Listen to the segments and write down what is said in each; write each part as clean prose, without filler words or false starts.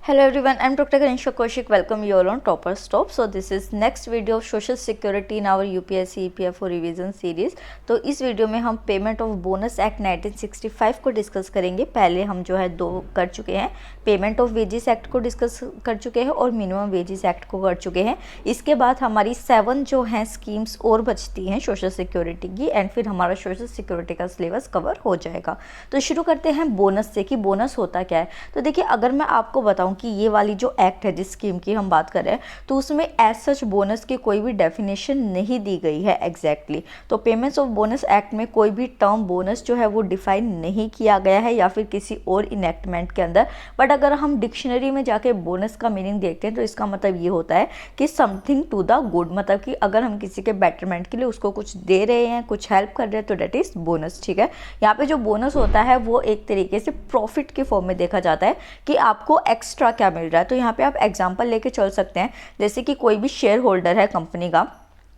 Hello everyone, I'm Dr. Ganesha Kaushik. Welcome you all on Topper Stop. So this is next video of Social Security in our UPSC EPFO revision series. तो इस video में हम payment of bonus act 1965 को discuss करेंगे। पहले हम जो है दो कर चुके हैं, पेमेंट ऑफ वेजेस एक्ट को डिस्कस कर चुके हैं और मिनिमम वेजेस एक्ट को कर चुके हैं। इसके बाद हमारी 7 जो हैं स्कीम्स और बचती हैं सोशल सिक्योरिटी की, एंड फिर हमारा सोशल सिक्योरिटी का सिलेबस कवर हो जाएगा। तो शुरू करते हैं बोनस से कि बोनस होता क्या है। तो देखिए, अगर मैं आपको बताऊं कि ये वाली जो एक्ट है जिस स्कीम की हम बात कर रहे हैं, तो उसमें एज सच बोनस की कोई भी डेफिनेशन नहीं दी गई है एग्जैक्टली। तो पेमेंट्स ऑफ बोनस एक्ट में कोई भी टर्म बोनस जो है वो डिफाइन नहीं किया गया है या फिर किसी और इनेक्टमेंट के अंदर। बट अगर हम डिक्शनरी में जाके बोनस का मीनिंग देखते हैं तो इसका मतलब ये होता है कि समथिंग टू द गुड, मतलब कि अगर हम किसी के बेटरमेंट के लिए उसको कुछ दे रहे हैं, कुछ हेल्प कर रहे हैं, तो डेट इज बोनस। ठीक है, यहाँ पे जो बोनस होता है वो एक तरीके से प्रॉफिट के फॉर्म में देखा जाता है कि आपको एक्स्ट्रा क्या मिल रहा है। तो यहाँ पे आप एग्जांपल लेके चल सकते हैं, जैसे कि कोई भी शेयर होल्डर है कंपनी का,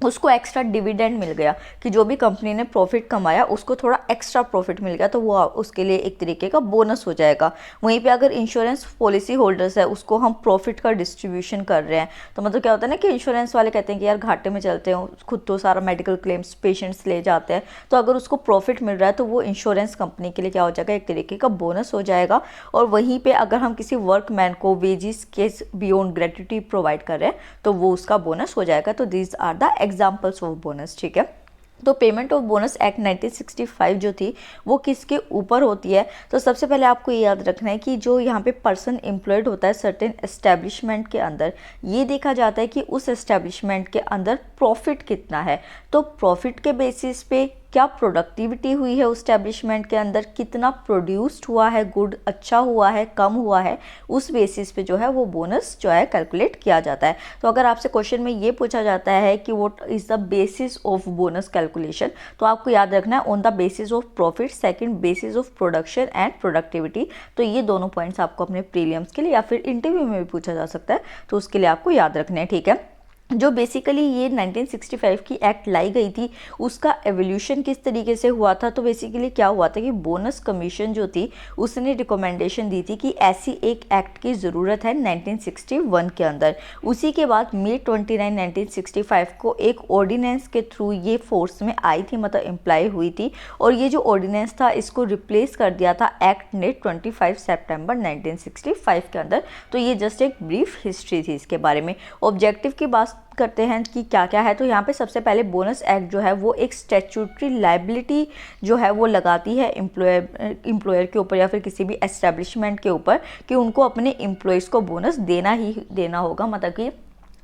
उसको एक्स्ट्रा डिविडेंड मिल गया कि जो भी कंपनी ने प्रॉफिट कमाया उसको थोड़ा एक्स्ट्रा प्रॉफिट मिल गया, तो वो उसके लिए एक तरीके का बोनस हो जाएगा। वहीं पे अगर इंश्योरेंस पॉलिसी होल्डर्स है, उसको हम प्रॉफिट का डिस्ट्रीब्यूशन कर रहे हैं, तो मतलब क्या होता है ना कि इंश्योरेंस वाले कहते हैं कि यार घाटे में चलते हैं, खुद तो सारा मेडिकल क्लेम्स पेशेंट्स ले जाते हैं, तो अगर उसको प्रॉफिट मिल रहा है तो वो इंश्योरेंस कंपनी के लिए क्या हो जाएगा, एक तरीके का बोनस हो जाएगा। और वहीं पर अगर हम किसी वर्कमैन को वेजिस के बियॉन्ड ग्रेट्युटी प्रोवाइड कर रहे हैं तो वो उसका बोनस हो जाएगा। तो these are the examples of bonus. ठीक है, तो पेमेंट ऑफ बोनस एक्ट 1965 जो थी वो किसके ऊपर होती है। तो सबसे पहले आपको ये याद रखना है कि जो यहाँ पे पर्सन एम्प्लॉयड होता है सर्टेन एस्टेब्लिशमेंट के अंदर, ये देखा जाता है कि उस एस्टेब्लिशमेंट के अंदर प्रॉफिट कितना है। तो प्रॉफिट के बेसिस पे क्या प्रोडक्टिविटी हुई है उस एस्टेब्लिशमेंट के अंदर, कितना प्रोड्यूस्ड हुआ है, गुड अच्छा हुआ है, कम हुआ है, उस बेसिस पे जो है वो बोनस जो है कैलकुलेट किया जाता है। तो अगर आपसे क्वेश्चन में ये पूछा जाता है कि what is the basis of bonus calculation, तो आपको याद रखना है on the basis of profit, second basis of production and productivity. तो ये दोनों पॉइंट्स आपको अपने प्रीलिम्स के लिए या फिर इंटरव्यू में भी पूछा जा सकता है, तो उसके लिए आपको याद रखना है। ठीक है, जो बेसिकली ये 1965 की एक्ट लाई गई थी उसका एवोल्यूशन किस तरीके से हुआ था। तो बेसिकली क्या हुआ था कि बोनस कमीशन जो थी उसने रिकमेंडेशन दी थी कि ऐसी एक एक्ट की ज़रूरत है 1961 के अंदर। उसी के बाद मई 29 1965 को एक ऑर्डिनेंस के थ्रू ये फोर्स में आई थी, मतलब इम्प्लाई हुई थी, और ये जो ऑर्डिनेंस था इसको रिप्लेस कर दिया था एक्ट ने 25 सितंबर 1965 के अंदर। तो ये जस्ट एक ब्रीफ हिस्ट्री थी इसके बारे में। ऑब्जेक्टिव की बात करते हैं कि क्या क्या है, तो यहाँ पे सबसे पहले बोनस एक्ट जो है वो एक स्टैट्यूटरी लायबिलिटी जो है वो लगाती है एम्प्लॉयर के ऊपर या फिर किसी भी एस्टेब्लिशमेंट के ऊपर कि उनको अपने एम्प्लॉयज़ को बोनस देना ही देना होगा। मतलब कि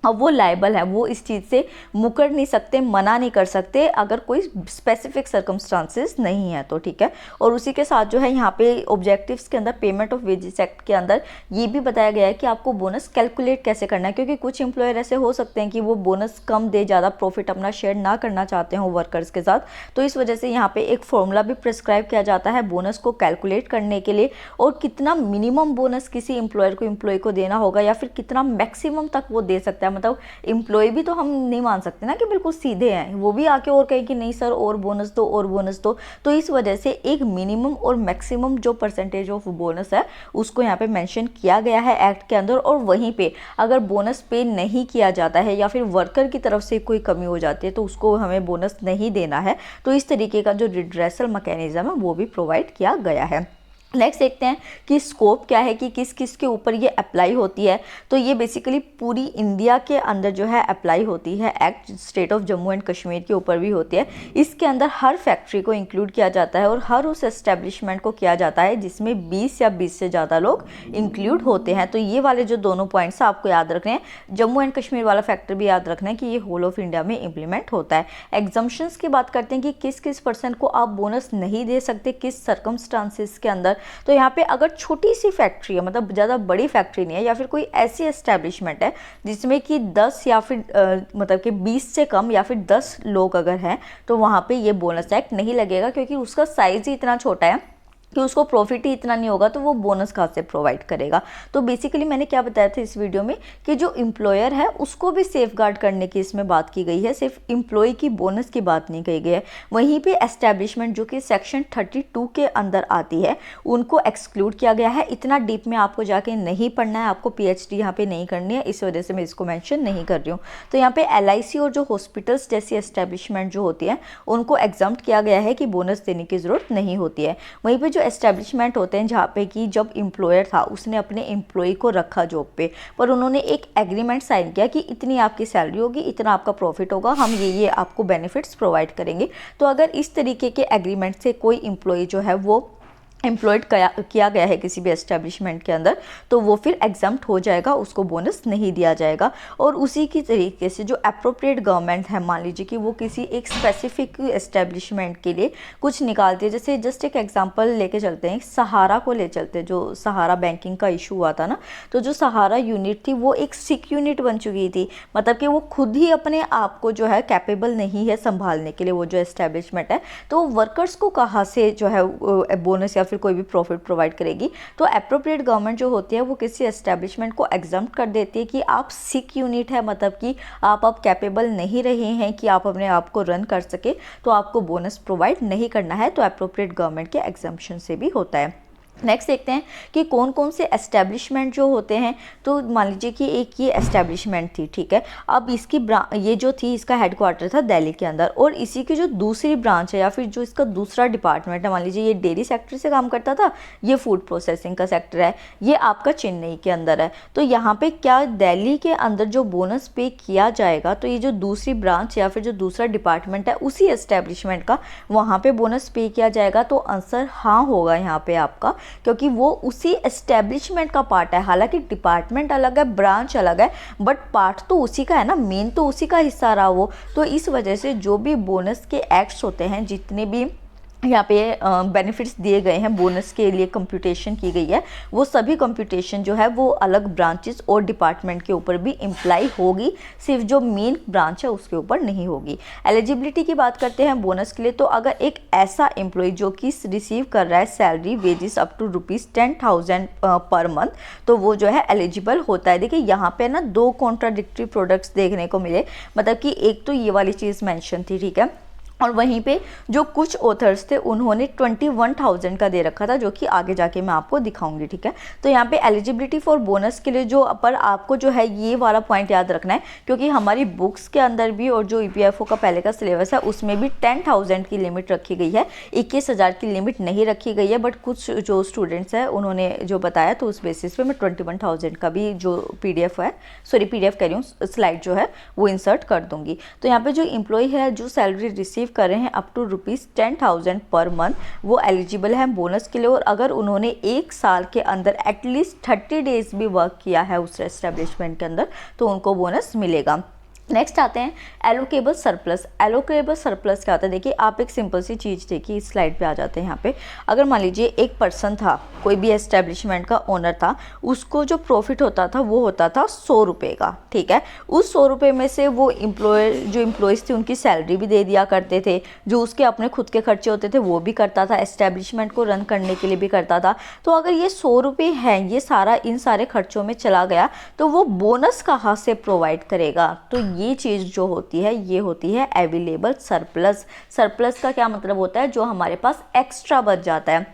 अब वो लायबल है, वो इस चीज़ से मुकर नहीं सकते, मना नहीं कर सकते अगर कोई स्पेसिफिक सर्कमस्टांसेस नहीं है तो। ठीक है, और उसी के साथ जो है यहाँ पे ऑब्जेक्टिव्स के अंदर पेमेंट ऑफ वेजेस एक्ट के अंदर ये भी बताया गया है कि आपको बोनस कैलकुलेट कैसे करना है, क्योंकि कुछ एम्प्लॉयर ऐसे हो सकते हैं कि वो बोनस कम दे, ज़्यादा प्रॉफिट अपना शेयर ना करना चाहते हों वर्कर्स के साथ। तो इस वजह से यहाँ पे एक फॉर्मूला भी प्रिस्क्राइब किया जाता है बोनस को कैलकुलेट करने के लिए, और कितना मिनिमम बोनस किसी एम्प्लॉयर को एम्प्लॉय को देना होगा या फिर कितना मैक्सिमम तक वो दे सकता है। मतलब एम्प्लॉय भी तो हम नहीं मान सकते ना कि बिल्कुल सीधे हैं, वो भी आके और कहे कि नहीं सर और बोनस दो और बोनस दो। तो इस वजह से एक मिनिमम और मैक्सिमम जो परसेंटेज ऑफ बोनस है उसको यहाँ पे मेंशन किया गया है एक्ट के अंदर। और वहीं पे अगर बोनस पे नहीं किया जाता है या फिर वर्कर की तरफ से कोई कमी हो जाती है तो उसको हमें बोनस नहीं देना है। तो इस तरीके का जो रिड्रेसल मैकेनिज्म है वो भी प्रोवाइड किया गया है। नेक्स्ट देखते हैं कि स्कोप क्या है कि किस किस के ऊपर ये अप्लाई होती है। तो ये बेसिकली पूरी इंडिया के अंदर जो है अप्लाई होती है act, state of Jammu and Kashmir के ऊपर भी होती है। इसके अंदर हर फैक्ट्री को इंक्लूड किया जाता है और हर उस एस्टेब्लिशमेंट को किया जाता है जिसमें 20 या 20 से ज़्यादा लोग इंक्लूड होते हैं। तो ये वाले जो दोनों पॉइंट्स आपको याद रखने हैं, जम्मू एंड कश्मीर वाला फैक्टर भी याद रखना है कि ये होल ऑफ इंडिया में इंप्लीमेंट होता है। एग्जम्पशंस की बात करते हैं कि किस किस पर्सन को आप बोनस नहीं दे सकते, किस सर्कमस्टांसिस के अंदर। तो यहाँ पे अगर छोटी सी फैक्ट्री है, मतलब ज़्यादा बड़ी फैक्ट्री नहीं है, या फिर कोई ऐसी एस्टेब्लिशमेंट है जिसमें कि 10 या फिर मतलब कि 20 से कम या फिर 10 लोग अगर हैं, तो वहाँ पे ये बोनस एक्ट नहीं लगेगा क्योंकि उसका साइज़ ही इतना छोटा है कि उसको प्रॉफिट ही इतना नहीं होगा तो वो बोनस कहाँ से प्रोवाइड करेगा। तो बेसिकली मैंने क्या बताया था इस वीडियो में कि जो एम्प्लॉयर है उसको भी सेफ गार्ड करने की इसमें बात की गई है, सिर्फ एम्प्लॉय की बोनस की बात नहीं कही गई है। वहीं पे एस्टेब्लिशमेंट जो कि सेक्शन 32 के अंदर आती है उनको एक्सक्लूड किया गया है। इतना डीप में आपको जाके नहीं पढ़ना है, आपको PhD यहाँ पे नहीं करनी है, इस वजह से मैं इसको मैंशन नहीं कर रही हूँ। तो यहाँ पे LIC और जो हॉस्पिटल्स जैसी एस्टेब्लिशमेंट जो होती है उनको एग्जाम्प्ट किया गया है कि बोनस देने की ज़रूरत नहीं होती है। वहीं पे जो एस्टेब्लिशमेंट होते हैं जहाँ पे कि जब एम्प्लॉयर था उसने अपने एम्प्लॉय को रखा जॉब पे, पर उन्होंने एक एग्रीमेंट साइन किया कि इतनी आपकी सैलरी होगी, इतना आपका प्रॉफिट होगा, हम ये आपको बेनिफिट्स प्रोवाइड करेंगे। तो अगर इस तरीके के एग्रीमेंट से कोई एम्प्लॉय जो है वो एम्प्लॉयड किया गया है किसी भी एस्टेब्लिशमेंट के अंदर, तो वो फिर एग्जाम्प्ट हो जाएगा, उसको बोनस नहीं दिया जाएगा। और उसी की तरीके से जो अप्रोप्रिएट गवर्नमेंट है, मान लीजिए कि वो किसी एक स्पेसिफिक एस्टेब्लिशमेंट के लिए कुछ निकालती है, जैसे जस्ट एक एग्जांपल लेके चलते हैं, सहारा को ले चलते हैं। जो सहारा बैंकिंग का इशू हुआ था ना, तो जो सहारा यूनिट थी वो एक सिक यूनिट बन चुकी थी, मतलब कि वो खुद ही अपने आप को जो है कैपेबल नहीं है संभालने के लिए, वो जो एस्टेब्लिशमेंट है। तो वर्कर्स को कहाँ से जो है बोनस या फिर कोई भी प्रॉफिट प्रोवाइड करेगी? तो एप्रोप्रिएट गवर्नमेंट जो होती है वो किसी एस्टेब्लिशमेंट को एग्जाम्प्ट कर देती है कि आप सिक यूनिट है, मतलब कि आप अब कैपेबल नहीं रहे हैं कि आप अपने आप को रन कर सके, तो आपको बोनस प्रोवाइड नहीं करना है। तो एप्रोप्रिएट गवर्नमेंट के एग्जाम्पशन से भी होता है। नेक्स्ट देखते हैं कि कौन कौन से एस्टेब्लिशमेंट जो होते हैं। तो मान लीजिए कि एक ये एस्टेब्लिशमेंट थी, ठीक है। अब इसकी ये जो थी, इसका हेडक्वार्टर था दिल्ली के अंदर, और इसी की जो दूसरी ब्रांच है या फिर जो इसका दूसरा डिपार्टमेंट है, मान लीजिए ये डेयरी सेक्टर से काम करता था, ये फूड प्रोसेसिंग का सेक्टर है, ये आपका चेन्नई के अंदर है। तो यहाँ पे क्या दिल्ली के अंदर जो बोनस पे किया जाएगा, तो ये जो दूसरी ब्रांच या फिर जो दूसरा डिपार्टमेंट है उसी एस्टेब्लिशमेंट का, वहाँ पे बोनस पे किया जाएगा। तो आंसर हाँ होगा यहाँ पे आपका, क्योंकि वो उसी एस्टेब्लिशमेंट का पार्ट है। हालांकि डिपार्टमेंट अलग है, ब्रांच अलग है, बट पार्ट तो उसी का है ना, मेन तो उसी का हिस्सा रहा वो। तो इस वजह से जो भी बोनस के एक्ट्स होते हैं, जितने भी यहाँ पे बेनिफिट्स दिए गए हैं, बोनस के लिए कंप्यूटेशन की गई है, वो सभी कंप्यूटेशन जो है वो अलग ब्रांचेस और डिपार्टमेंट के ऊपर भी इम्प्लाई होगी, सिर्फ जो मेन ब्रांच है उसके ऊपर नहीं होगी। एलिजिबिलिटी की बात करते हैं बोनस के लिए, तो अगर एक ऐसा एम्प्लॉय जो कि रिसीव कर रहा है salary wages up to ₹10,000 per month, तो वो जो है एलिजिबल होता है। देखिए यहाँ पे ना दो कॉन्ट्राडिक्टरी प्रोडक्ट्स देखने को मिले, मतलब कि एक तो ये वाली चीज़ मेंशन थी, ठीक है, और वहीं पे जो कुछ ऑथर्स थे उन्होंने 21,000 का दे रखा था, जो कि आगे जाके मैं आपको दिखाऊंगी, ठीक है। तो यहाँ पे एलिजिबिलिटी फॉर बोनस के लिए जो पर आपको जो है ये वाला पॉइंट याद रखना है, क्योंकि हमारी बुक्स के अंदर भी और जो EPFO का पहले का सिलेबस है उसमें भी 10,000 की लिमिट रखी गई है, 21,000 की लिमिट नहीं रखी गई है। बट कुछ जो स्टूडेंट्स हैं उन्होंने जो बताया, तो उस बेसिस पे मैं 21,000 का भी जो PDF है, सॉरी PDF कह रही हूँ, स्लाइड जो है वो इंसर्ट कर दूंगी। तो यहाँ पे जो एम्प्लॉय है जो सैलरी रिसीव कर रहे हैं अप टू ₹10,000 पर मंथ, वो एलिजिबल है बोनस के लिए। और अगर उन्होंने एक साल के अंदर एटलीस्ट 30 डेज भी वर्क किया है उस एस्टेब्लिशमेंट के अंदर, तो उनको बोनस मिलेगा। नेक्स्ट आते हैं एलोकेबल सरप्लस। एलोकेबल सरप्लस क्या होता है? देखिए आप एक सिंपल सी चीज़ देखिए, इस स्लाइड पे आ जाते हैं यहाँ पे। अगर मान लीजिए एक पर्सन था, कोई भी एस्टेब्लिशमेंट का ओनर था, उसको जो प्रॉफिट होता था वो होता था 100 रुपये का, ठीक है। उस 100 रुपये में से वो जो एम्प्लॉयज़ थे उनकी सैलरी भी दे दिया करते थे, जो उसके अपने खुद के खर्चे होते थे वो भी करता था, एस्टेब्लिशमेंट को रन करने के लिए भी करता था। तो अगर ये 100 रुपये हैं, ये सारा इन सारे खर्चों में चला गया, तो वो बोनस कहाँ से प्रोवाइड करेगा? तो ये चीज़ जो होती है ये होती है अवेलेबल सरप्लस। सरप्लस का क्या मतलब होता है? जो हमारे पास एक्स्ट्रा बच जाता है।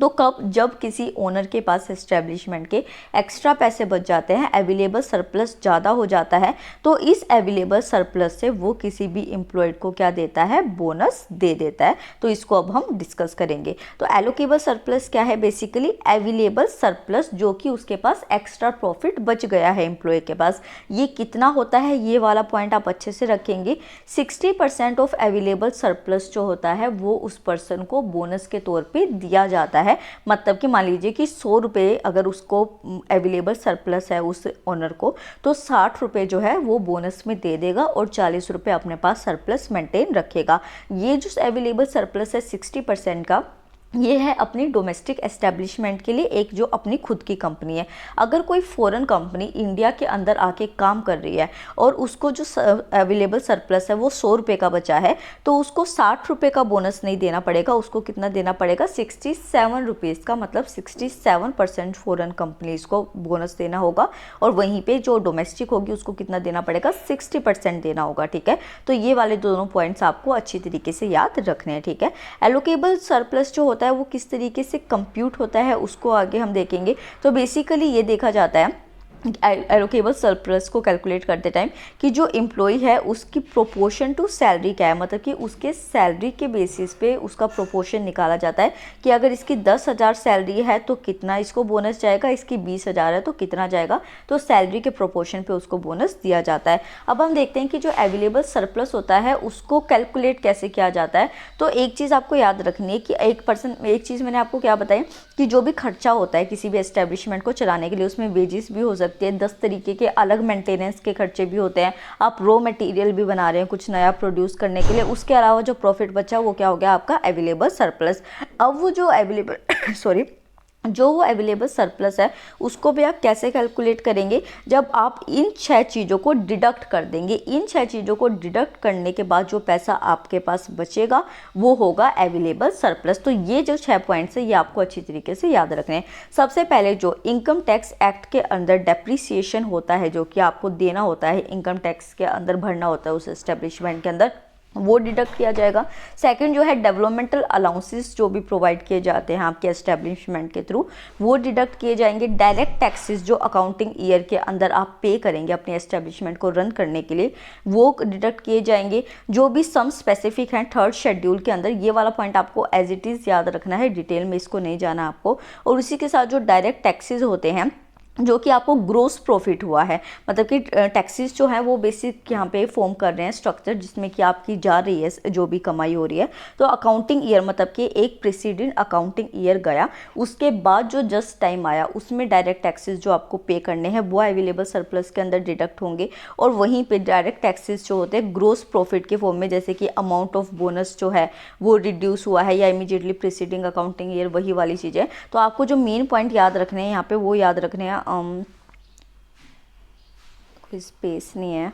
तो कब? जब किसी ओनर के पास एस्टेब्लिशमेंट के एक्स्ट्रा पैसे बच जाते हैं, अवेलेबल सरप्लस ज़्यादा हो जाता है, तो इस अवेलेबल सरप्लस से वो किसी भी एम्प्लॉयड को क्या देता है? बोनस दे देता है। तो इसको अब हम डिस्कस करेंगे। तो एलोकेबल सरप्लस क्या है? बेसिकली अवेलेबल सरप्लस, जो कि उसके पास एक्स्ट्रा प्रॉफिट बच गया है एम्प्लॉय के पास। ये कितना होता है? ये वाला पॉइंट आप अच्छे से रखेंगे। 60% ऑफ अवेलेबल सरप्लस जो होता है वो उस पर्सन को बोनस के तौर पर दिया जाता है। मतलब कि मान लीजिए कि 100 रुपये अगर उसको अवेलेबल सरप्लस है उस ओनर को, तो 60 रुपये जो है वो बोनस में दे देगा और 40 रुपये अपने पास सरप्लस मेंटेन रखेगा। ये जो अवेलेबल सरप्लस है 60% का, ये है अपनी डोमेस्टिक एस्टेब्लिशमेंट के लिए एक जो अपनी खुद की कंपनी है। अगर कोई फॉरेन कंपनी इंडिया के अंदर आके काम कर रही है और उसको जो अवेलेबल सरप्लस है वो 100 रुपये का बचा है, तो उसको 60 रुपये का बोनस नहीं देना पड़ेगा, उसको कितना देना पड़ेगा 67 रुपीज़ का, मतलब 67% फॉरेन कंपनीज को बोनस देना होगा। और वहीं पे जो डोमेस्टिक होगी उसको कितना देना पड़ेगा 60% देना होगा। ठीक है, तो ये वाले दोनों पॉइंट्स आपको अच्छी तरीके से याद रखने हैं। ठीक है, एलोकेबल सरप्लस जो होता है वो किस तरीके से कंप्यूट होता है उसको आगे हम देखेंगे। तो बेसिकली ये देखा जाता है एलोकेबल सरप्लस को कैलकुलेट करते टाइम कि जो एम्प्लॉय है उसकी प्रोपोर्शन टू सैलरी क्या है, मतलब कि उसके सैलरी के बेसिस पे उसका प्रोपोर्शन निकाला जाता है कि अगर इसकी 10,000 सैलरी है तो कितना इसको बोनस जाएगा, इसकी 20,000 है तो कितना जाएगा, तो सैलरी के प्रोपोर्शन पे उसको बोनस दिया जाता है। अब हम देखते हैं कि जो अवेलेबल सरप्लस होता है उसको कैलकुलेट कैसे किया जाता है। तो एक चीज़ आपको याद रखनी है कि एक चीज़ मैंने आपको क्या बताई कि जो भी खर्चा होता है किसी भी एस्टेब्लिशमेंट को चलाने के लिए उसमें वेजेस भी हो सकते हैं, 10 तरीके के अलग मेंटेनेंस के खर्चे भी होते हैं, आप रॉ मटेरियल भी बना रहे हैं कुछ नया प्रोड्यूस करने के लिए, उसके अलावा जो प्रॉफिट बचा वो क्या हो गया आपका अवेलेबल सरप्लस। अब वो जो अवेलेबल सॉरी जो वो अवेलेबल सरप्लस है उसको भी आप कैसे कैलकुलेट करेंगे, जब आप इन 6 चीज़ों को डिडक्ट कर देंगे। इन 6 चीज़ों को डिडक्ट करने के बाद जो पैसा आपके पास बचेगा वो होगा अवेलेबल सरप्लस। तो ये जो 6 पॉइंट्स है ये आपको अच्छी तरीके से याद रखने हैं। सबसे पहले जो इनकम टैक्स एक्ट के अंदर डेप्रिसिएशन होता है जो कि आपको देना होता है, इनकम टैक्स के अंदर भरना होता है उस एस्टेब्लिशमेंट के अंदर, वो डिडक्ट किया जाएगा। सेकंड जो है डेवलपमेंटल अलाउंसेस जो भी प्रोवाइड किए जाते हैं आपके एस्टेब्लिशमेंट के थ्रू वो डिडक्ट किए जाएंगे। डायरेक्ट टैक्सेस जो अकाउंटिंग ईयर के अंदर आप पे करेंगे अपने एस्टेब्लिशमेंट को रन करने के लिए वो डिडक्ट किए जाएंगे। जो भी सम स्पेसिफिक हैं थर्ड शेड्यूल के अंदर, ये वाला पॉइंट आपको एज इट इज़ याद रखना है, डिटेल में इसको नहीं जाना आपको। और उसी के साथ जो डायरेक्ट टैक्सेस होते हैं जो कि आपको ग्रोस प्रॉफिट हुआ है, मतलब कि टैक्सेस जो है वो बेसिक यहाँ पे फॉर्म कर रहे हैं स्ट्रक्चर जिसमें कि आपकी जा रही है जो भी कमाई हो रही है। तो अकाउंटिंग ईयर मतलब कि एक प्रेसिडेंट अकाउंटिंग ईयर गया उसके बाद जो जस्ट टाइम आया उसमें डायरेक्ट टैक्सेस जो आपको पे करने हैं वो अवेलेबल सरप्लस के अंदर डिडक्ट होंगे। और वहीं पे डायरेक्ट टैक्सेस जो होते हैं ग्रोस प्रॉफिट के फॉर्म में, जैसे कि अमाउंट ऑफ बोनस जो है वो रिड्यूस हुआ है या इमीडिएटली प्रेसिडिंग अकाउंटिंग ईयर, वही वाली चीज़ें। तो आपको जो मेन पॉइंट याद रखने हैं यहाँ पे वो याद रखने हैं, कोई स्पेस नहीं है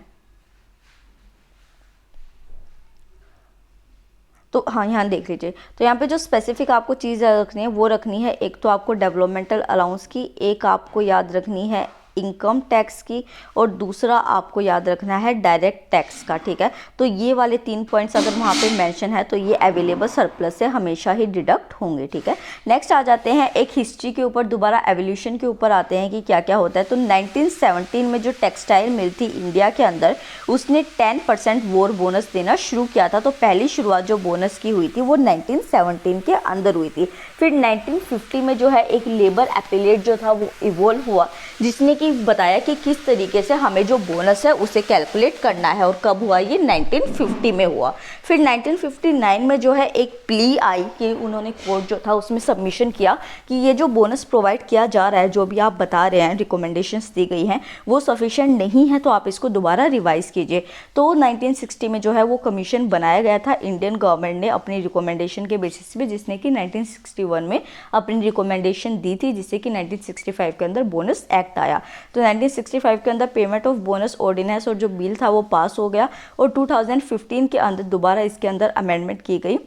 तो हाँ यहाँ देख लीजिए। तो यहाँ पे जो स्पेसिफिक आपको चीज़ याद रखनी है वो रखनी है, एक तो आपको डेवलपमेंटल अलाउंस की, एक आपको याद रखनी है इनकम टैक्स की, और दूसरा आपको याद रखना है डायरेक्ट टैक्स का। ठीक है, तो ये वाले 3 पॉइंट्स अगर वहाँ पे मेंशन है तो ये अवेलेबल सरप्लस से हमेशा ही डिडक्ट होंगे। ठीक है, नेक्स्ट आ जाते हैं एक हिस्ट्री के ऊपर, दोबारा एवोल्यूशन के ऊपर आते हैं कि क्या क्या होता है। तो 1917 में जो टेक्सटाइल मिल थी इंडिया के अंदर उसने 10% वॉर बोनस देना शुरू किया था। तो पहली शुरुआत जो बोनस की हुई थी वो 1917 के अंदर हुई थी। फिर 1950 में जो है एक लेबर एपिलेट जो था वो इवॉल्व हुआ जिसने कि बताया कि किस तरीके से हमें जो बोनस है उसे कैलकुलेट करना है। और कब हुआ ये 1950 में हुआ। फिर 1959 में जो है एक प्ली आई कि उन्होंने कोर्ट जो था उसमें सबमिशन किया कि ये जो बोनस प्रोवाइड किया जा रहा है, जो भी आप बता रहे हैं रिकमेंडेशंस दी गई हैं वो सफिशिएंट नहीं है, तो आप इसको दोबारा रिवाइज कीजिए। तो 1960 में जो है वो कमीशन बनाया गया था इंडियन गवर्नमेंट ने अपनी रिकमेंडेशन के बेसिस पे, जिसने कि 1961 में अपनी रिकमेंडेशन दी थी, जिससे कि 1965 के अंदर बोनस एक्ट आया। तो 1965 के अंदर पेमेंट ऑफ बोनस ऑर्डिनेंस और जो बिल था वो पास हो गया। और 2015 के अंदर दोबारा इसके अंदर अमेंडमेंट की गई,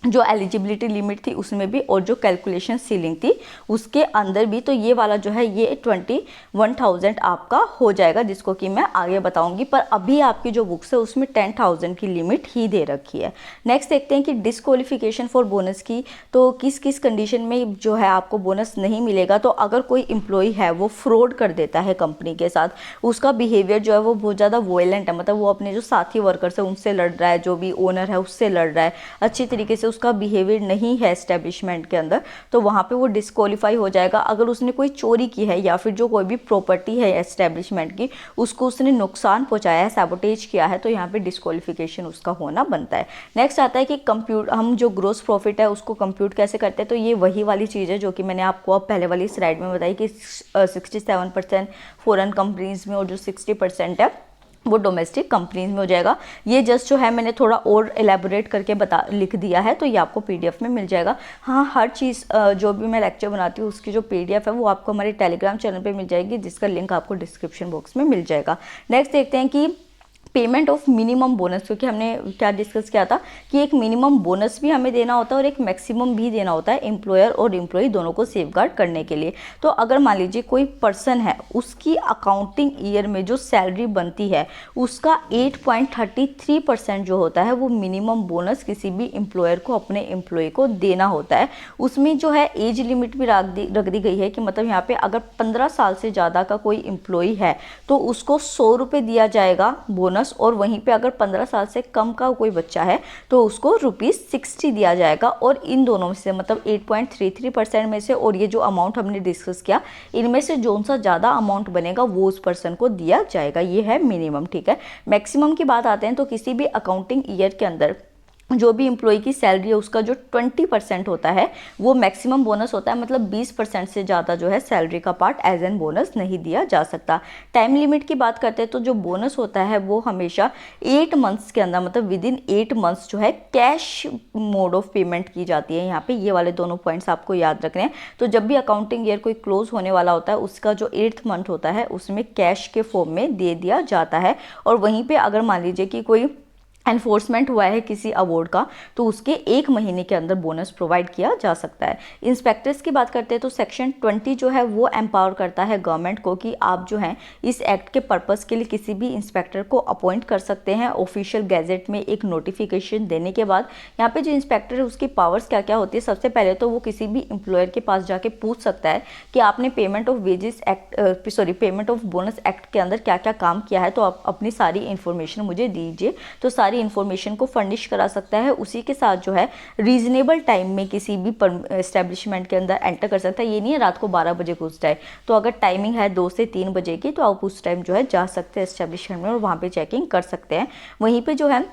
जो एलिजिबिलिटी लिमिट थी उसमें भी और जो कैलकुलेशन सीलिंग थी उसके अंदर भी। तो ये वाला जो है ये 21,000 आपका हो जाएगा, जिसको कि मैं आगे बताऊंगी। पर अभी आपकी जो बुक्स है उसमें 10,000 की लिमिट ही दे रखी है। नेक्स्ट देखते हैं कि डिस्क्वालिफिकेशन फॉर बोनस की, तो किस किस कंडीशन में जो है आपको बोनस नहीं मिलेगा। तो अगर कोई एम्प्लॉय है वो फ्रॉड कर देता है कंपनी के साथ, उसका बिहेवियर जो है वो बहुत ज़्यादा वॉयलेंट है, मतलब वो अपने जो साथी वर्कर्स है उनसे लड़ रहा है, जो भी ओनर है उससे लड़ रहा है, अच्छी तरीके से उसका बिहेवियर नहीं है एस्टेब्लिशमेंट के अंदर, तो वहाँ पे वो डिस्क्वालीफाई हो जाएगा। अगर उसने कोई चोरी की है या फिर जो कोई भी प्रॉपर्टी है एस्टेब्लिशमेंट की उसको उसने नुकसान पहुँचाया है, सैबोटेज किया है, तो यहाँ पे डिस्क्वालिफिकेशन उसका होना बनता है। नेक्स्ट आता है कि कंप्यूट हम जो ग्रोस प्रॉफिट है उसको कंप्यूट कैसे करते हैं। तो ये वही वाली चीज़ है जो कि मैंने आपको अब पहले वाली स्लाइड में बताई कि 67% फॉरेन कंपनीज में और जो 60% है वो डोमेस्टिक कंपनीज में हो जाएगा। ये जस्ट जो है मैंने थोड़ा और एलेबोरेट करके लिख दिया है, तो ये आपको पीडीएफ में मिल जाएगा। हाँ, हर चीज़ जो भी मैं लेक्चर बनाती हूँ उसकी जो पीडीएफ है वो आपको हमारे टेलीग्राम चैनल पे मिल जाएगी, जिसका लिंक आपको डिस्क्रिप्शन बॉक्स में मिल जाएगा। नेक्स्ट देखते हैं कि पेमेंट ऑफ मिनिमम बोनस, क्योंकि हमने क्या डिस्कस किया था कि एक मिनिमम बोनस भी हमें देना होता है और एक मैक्सिमम भी देना होता है एम्प्लॉयर और एम्प्लॉय दोनों को सेफगार्ड करने के लिए। तो अगर मान लीजिए कोई पर्सन है, उसकी अकाउंटिंग ईयर में जो सैलरी बनती है उसका 8.33% जो होता है वो मिनिमम बोनस किसी भी एम्प्लॉयर को अपने एम्प्लॉय को देना होता है। उसमें जो है एज लिमिट भी रख दी गई है कि मतलब यहाँ पे अगर 15 साल से ज़्यादा का कोई एम्प्लॉय है तो उसको 100 रुपये दिया जाएगा बोनस, और वहीं पे अगर 15 साल से कम का कोई बच्चा है तो उसको ₹60 दिया जाएगा। और इन दोनों में से मतलब 8.33% में से और ये जो अमाउंट हमने डिस्कस किया, इनमें से जो सा ज़्यादा अमाउंट बनेगा वो उस पर्सन को दिया जाएगा। ये है मिनिमम, ठीक है। मैक्सिमम की बात आते हैं तो किसी भी अकाउंटिंग ईयर के अंदर जो भी एम्प्लॉय की सैलरी है उसका जो 20% होता है वो मैक्सिमम बोनस होता है, मतलब 20% से ज़्यादा जो है सैलरी का पार्ट एज एन बोनस नहीं दिया जा सकता। टाइम लिमिट की बात करते हैं तो जो बोनस होता है वो हमेशा 8 मंथ्स के अंदर, मतलब विद इन 8 मंथ्स जो है कैश मोड ऑफ पेमेंट की जाती है। यहाँ पे ये वाले दोनों पॉइंट्स आपको याद रखने हैं। तो जब भी अकाउंटिंग ईयर कोई क्लोज होने वाला होता है उसका जो 8th मंथ होता है उसमें कैश के फॉर्म में दे दिया जाता है। और वहीं पर अगर मान लीजिए कि कोई एनफोर्समेंट हुआ है किसी अवार्ड का तो उसके 1 महीने के अंदर बोनस प्रोवाइड किया जा सकता है। इंस्पेक्टर्स की बात करते हैं तो सेक्शन 20 जो है वो एम्पावर करता है गवर्नमेंट को कि आप जो हैं इस एक्ट के पर्पस के लिए किसी भी इंस्पेक्टर को अपॉइंट कर सकते हैं ऑफिशियल गैजेट में एक नोटिफिकेशन देने के बाद। यहाँ पे जो इंस्पेक्टर है उसकी पावर्स क्या क्या होती है, सबसे पहले तो वो किसी भी एम्प्लॉयर के पास जाके पूछ सकता है कि आपने payment of wages act payment of bonus act के अंदर क्या क्या काम किया है, तो आप अपनी सारी इन्फॉर्मेशन मुझे दीजिए। तो सारी इन्फॉर्मेशन को फर्निश करा सकता है। उसी के साथ जो है रीजनेबल टाइम में किसी भी एस्टेब्लिशमेंट के अंदर एंटर कर सकता है। ये नहीं है रात को 12 बजे घुस जाए, तो अगर टाइमिंग है 2 से 3 बजे की तो आप उस टाइम जो है जा सकते हैं एस्टेब्लिशमेंट में और वहाँ पे चेकिंग कर सकते हैं। वहीं पे जो है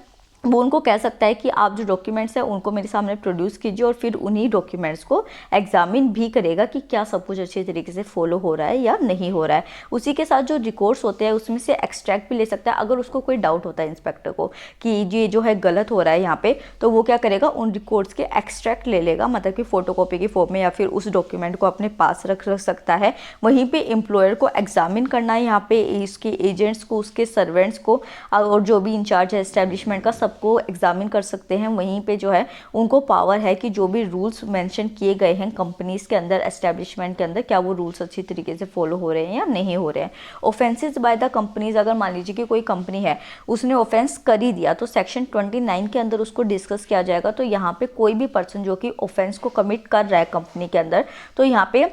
वो उनको कह सकता है कि आप जो डॉक्यूमेंट्स हैं उनको मेरे सामने प्रोड्यूस कीजिए, और फिर उन्हीं डॉक्यूमेंट्स को एग्जामिन भी करेगा कि क्या सब कुछ अच्छे तरीके से फॉलो हो रहा है या नहीं हो रहा है। उसी के साथ जो रिकॉर्ड्स होते हैं उसमें से एक्सट्रैक्ट भी ले सकता है। अगर उसको कोई डाउट होता है इंस्पेक्टर को कि ये जो है गलत हो रहा है यहाँ पे, तो वो क्या करेगा, उन रिकॉर्ड्स के एक्सट्रैक्ट ले लेगा, मतलब कि फोटोकॉपी की फॉर्म में, या फिर उस डॉक्यूमेंट को अपने पास रख सकता है। वहीं पर एम्प्लॉयर को एग्जामिन करना है, यहाँ पे इसके एजेंट्स को, उसके सर्वेंट्स को, और जो भी इंचार्ज है एस्टेब्लिशमेंट का सबको एग्जामिन कर सकते हैं। वहीं पे जो है उनको पावर है कि जो भी रूल्स मेंशन किए गए हैं कंपनीज के अंदर, एस्टेब्लिशमेंट के अंदर, क्या वो रूल्स अच्छी तरीके से फॉलो हो रहे हैं या नहीं हो रहे हैं। ऑफेंसेस बाय द कंपनीज, अगर मान लीजिए कि कोई कंपनी है उसने ऑफेंस कर ही दिया तो सेक्शन 29 के अंदर उसको डिस्कस किया जाएगा। तो यहाँ पे कोई भी पर्सन जो कि ऑफेंस को कमिट कर रहा है कंपनी के अंदर, तो यहाँ पे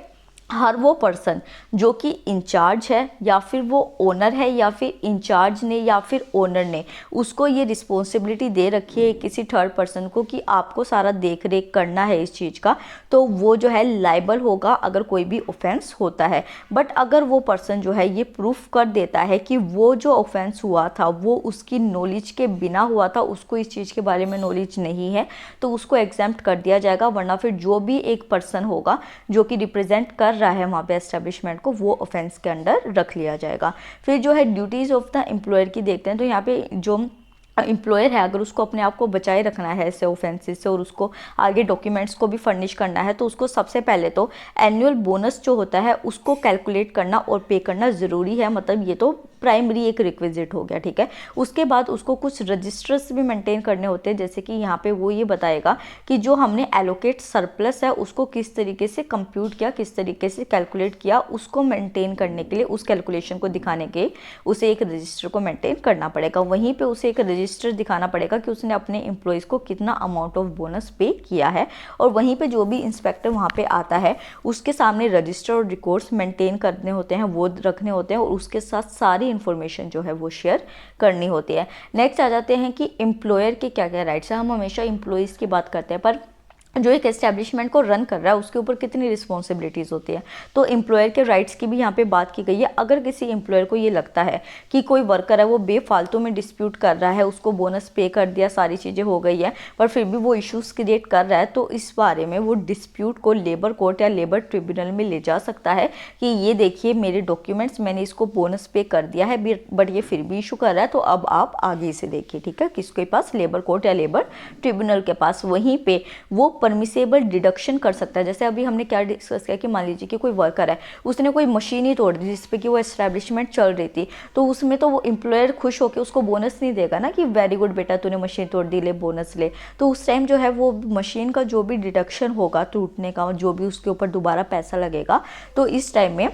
हर वो पर्सन जो कि इंचार्ज है या फिर वो ओनर है या फिर इंचार्ज ने या फिर ओनर ने उसको ये रिस्पॉन्सिबिलिटी दे रखी है किसी थर्ड पर्सन को कि आपको सारा देख रेख करना है इस चीज़ का, तो वो जो है लाइबल होगा अगर कोई भी ऑफेंस होता है। बट अगर वो पर्सन जो है ये प्रूफ कर देता है कि वो जो ऑफेंस हुआ था वो उसकी नॉलेज के बिना हुआ था, उसको इस चीज़ के बारे में नॉलेज नहीं है, तो उसको एग्जेम्प्ट कर दिया जाएगा। वरना फिर जो भी एक पर्सन होगा जो कि रिप्रेजेंट कर रहा है वहाँ पे एस्टेब्लिशमेंट को, वो ऑफेंस के अंडर रख लिया जाएगा। फिर जो है ड्यूटीज़ ऑफ द एम्प्लॉयर की देखते हैं, तो यहाँ पे जो एम्प्लॉयर है अगर उसको अपने आप को बचाए रखना है ऐसे ऑफेंसेस से और उसको आगे डॉक्यूमेंट्स को भी फर्निश करना है, तो उसको सबसे पहले तो एनुअल बोनस जो होता है उसको कैलकुलेट करना और पे करना ज़रूरी है। मतलब ये तो प्राइमरी एक रिक्विजिट हो गया, ठीक है। उसके बाद उसको कुछ रजिस्टर्स भी मेंटेन करने होते हैं, जैसे कि यहाँ पे वो ये बताएगा कि जो हमने एलोकेट सरप्लस है उसको किस तरीके से कंप्यूट किया, किस तरीके से कैलकुलेट किया, उसको मेंटेन करने के लिए, उस कैलकुलेशन को दिखाने के उसे एक रजिस्टर को मेंटेन करना पड़ेगा। वहीं पे उसे एक रजिस्टर दिखाना पड़ेगा कि उसने अपने एम्प्लॉयज़ को कितना अमाउंट ऑफ बोनस पे किया है। और वहीं पे जो भी इंस्पेक्टर वहाँ पे आता है उसके सामने रजिस्टर और रिकॉर्ड्स मेंटेन करने होते हैं, वो रखने होते हैं, और उसके साथ सारी इन्फॉर्मेशन जो है वो शेयर करनी होती है। नेक्स्ट आ जाते हैं कि एम्प्लॉयर के क्या क्या राइट्स हैं। हम हमेशा एम्प्लॉयज़ की बात करते हैं, पर जो एक एस्टेब्लिशमेंट को रन कर रहा है उसके ऊपर कितनी रिस्पॉन्सिबिलिटीज़ होती है। तो एम्प्लॉयर के राइट्स की भी यहाँ पे बात की गई है। अगर किसी एम्प्लॉयर को ये लगता है कि कोई वर्कर है वो बेफालतू में डिस्प्यूट कर रहा है, उसको बोनस पे कर दिया, सारी चीज़ें हो गई है, पर फिर भी वो इश्यूज़ क्रिएट कर रहा है, तो इस बारे में वो डिस्प्यूट को लेबर कोर्ट या लेबर ट्रिब्यूनल में ले जा सकता है कि ये देखिए मेरे डॉक्यूमेंट्स, मैंने इसको बोनस पे कर दिया है बट ये फिर भी इशू कर रहा है, तो अब आप आगे से देखिए, ठीक है, किसके पास, लेबर कोर्ट या लेबर ट्रिब्यूनल के पास। वहीं पे वो परमिसेबल डिडक्शन कर सकता है। जैसे अभी हमने क्या डिस्कस किया कि मान लीजिए कि कोई वर्कर है, उसने कोई मशीन ही तोड़ दी जिसपे कि वो एस्टैब्लिशमेंट चल रही थी, तो उसमें तो वो एम्प्लॉयर खुश होकर उसको बोनस नहीं देगा ना कि वेरी गुड बेटा तूने मशीन तोड़ दी, ले बोनस ले। तो उस टाइम जो है वो मशीन का जो भी डिडक्शन होगा टूटने का, जो भी उसके ऊपर दोबारा पैसा लगेगा, तो इस टाइम में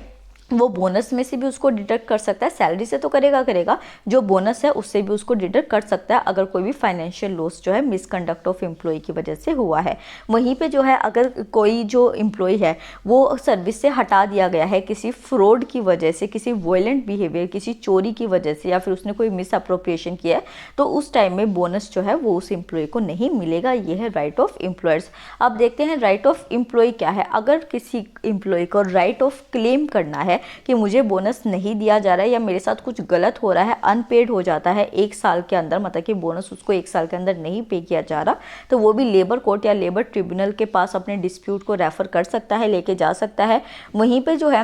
वो बोनस में से भी उसको डिडक्ट कर सकता है। सैलरी से तो करेगा, जो बोनस है उससे भी उसको डिडक्ट कर सकता है अगर कोई भी फाइनेंशियल लॉस जो है मिसकंडक्ट ऑफ एम्प्लॉय की वजह से हुआ है। वहीं पे जो है अगर कोई जो एम्प्लॉय है वो सर्विस से हटा दिया गया है किसी फ्रॉड की वजह से, किसी वायलेंट बिहेवियर, किसी चोरी की वजह से, या फिर उसने कोई मिस अप्रोप्रिएशन किया है, तो उस टाइम में बोनस जो है वो उस एम्प्लॉय को नहीं मिलेगा। ये है राइट ऑफ एम्प्लॉयर्स। अब देखते हैं राइट ऑफ एम्प्लॉय क्या है। अगर किसी एम्प्लॉय को राइट ऑफ क्लेम करना है कि मुझे बोनस नहीं दिया जा रहा है या मेरे साथ कुछ गलत हो रहा है, अनपेड हो जाता है 1 साल के अंदर, मतलब कि बोनस उसको 1 साल के अंदर नहीं पे किया जा रहा, तो वो भी लेबर कोर्ट या लेबर ट्रिब्यूनल के पास अपने डिस्प्यूट को रेफर कर सकता है, लेके जा सकता है। वहीं पे जो है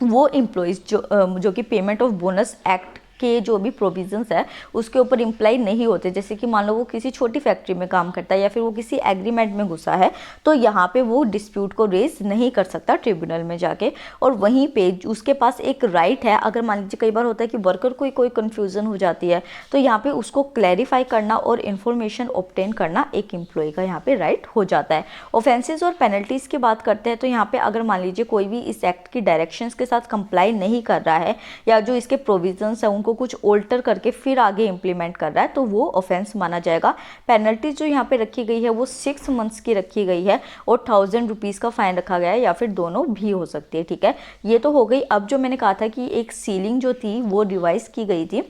वो एम्प्लॉयज़ जो कि पेमेंट ऑफ बोनस एक्ट के जो भी प्रोविजंस है उसके ऊपर इम्प्लाई नहीं होते। जैसे कि मान लो वो किसी छोटी फैक्ट्री में काम करता है या फिर वो किसी एग्रीमेंट में घुसा है, तो यहाँ पे वो डिस्प्यूट को रेज नहीं कर सकता ट्रिब्यूनल में जाके। और वहीं पे उसके पास एक राइट है, अगर मान लीजिए कई बार होता है कि वर्कर को कोई कन्फ्यूजन हो जाती है, तो यहाँ पे उसको क्लैरिफाई करना और इन्फॉर्मेशन ऑब्टेन करना एक एम्प्लॉय का यहाँ पे राइट हो जाता है। ऑफेंसेस और पेनल्टीज़ की बात करते हैं, तो यहाँ पे अगर मान लीजिए कोई भी इस एक्ट की डायरेक्शंस के साथ कंप्लाई नहीं कर रहा है या जो इसके प्रोविजंस है उनको कुछ ऑल्टर करके फिर आगे इंप्लीमेंट कर रहा है, तो वो ऑफेंस माना जाएगा। पेनल्टी जो यहाँ पे रखी गई है वो 6 मंथ्स की रखी गई है और 1000 रुपीज़ का फाइन रखा गया है, या फिर दोनों भी हो सकती है, ठीक है। ये तो हो गई। अब जो मैंने कहा था कि एक सीलिंग जो थी वो रिवाइज की गई थी,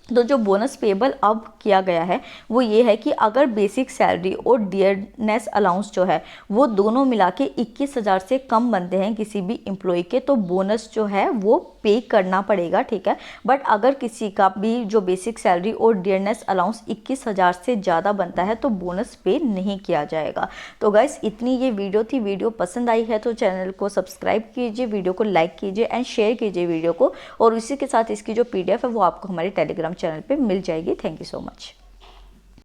तो जो बोनस पेबल अब किया गया है वो ये है कि अगर बेसिक सैलरी और डियरनेस अलाउंस जो है वो दोनों मिला के 21,000 से कम बनते हैं किसी भी एम्प्लॉय के, तो बोनस जो है वो पे करना पड़ेगा, ठीक है। बट अगर किसी का भी जो बेसिक सैलरी और डियरनेस अलाउंस 21,000 से ज़्यादा बनता है तो बोनस पे नहीं किया जाएगा। तो गाइस इतनी ये वीडियो थी। वीडियो पसंद आई है तो चैनल को सब्सक्राइब कीजिए, वीडियो को लाइक कीजिए एंड शेयर कीजिए वीडियो को, और इसी के साथ इसकी जो PDF है वो आपको हमारे टेलीग्राम चैनल पे मिल जाएगी। Thank you so much.